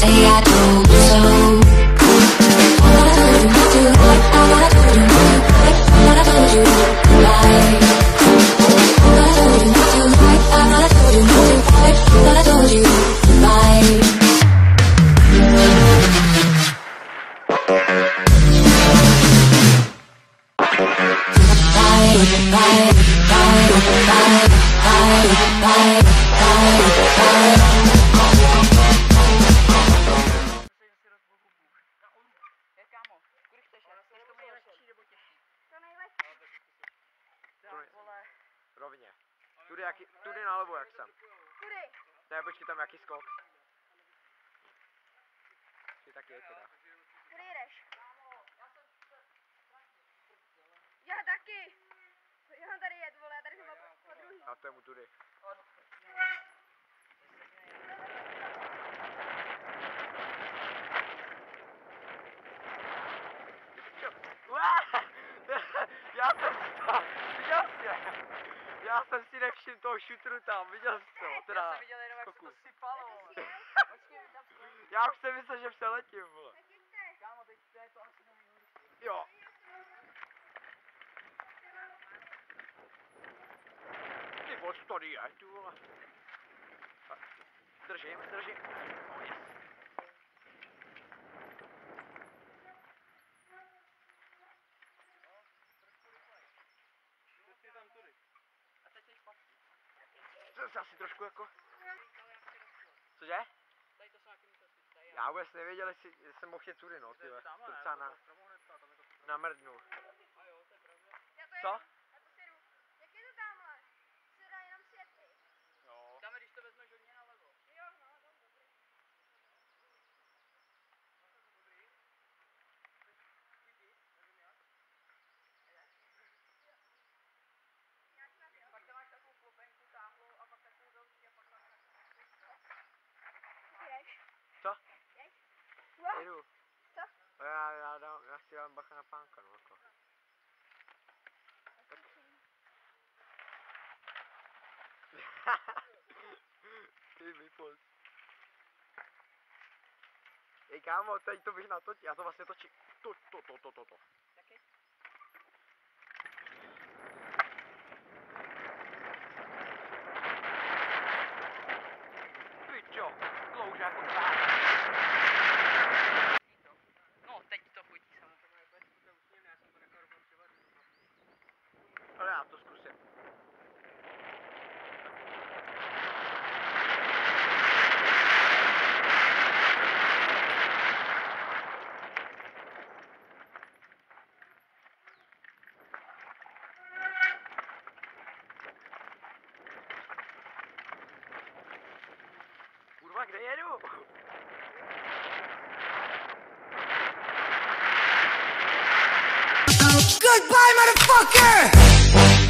say I told you so. I told you not to lie, I told you not to lie. I told you not to lie, I told you not to lie, I told you lie. Rovně. Tudy nalevo, jak jsem. Kudy? Ne, počkej, tam jaký skok. Ty taky je teda. Kudy jdeš? Já taky. Já tady jet, vole, já tady jsem po druhý. A to je mu tudy. Já jsem si nevšiml toho šutru tam, viděl jsi to, teda. Já jsem viděl jenom, jak se to sypalo. Já už jsem myslel, že přeletím, vole. Kámo, teď to je to asi nevím. Jo. Ty vole, co tady je, ty vole. Držím. Oh, yes. Jsem se asi trošku jako... Cože? Tady to jsou nějaký místnosti. Já vůbec nevěděl, jestli jsem mohl jet tudy, no, tyhle. To docela namrdnu. Co? Já to sjedu. Jak je to tamhle? Se dá jenom sjet ty. Jo. Dáme, když to vezmeš hodně nalevo. Jo, no, dobrý. Pak tam máš takovou klopenku táhlou a pak takovou další a pak tam je Jdeš? Co? Jdeš? Jedu. Co? Já si dám bacha na pánka, no, jako. Ty mi pojď. Ej kámo, teď to bych natočil, já to vlastně točím. To. taky. Pičo, klouže jako tak. No, teď to chutí samozřejmě. To je úsměvné, já jsem to nechal rovnou přivařit. Ale já to zkusím. Kurva, kde jedu? Goodbye, motherfucker!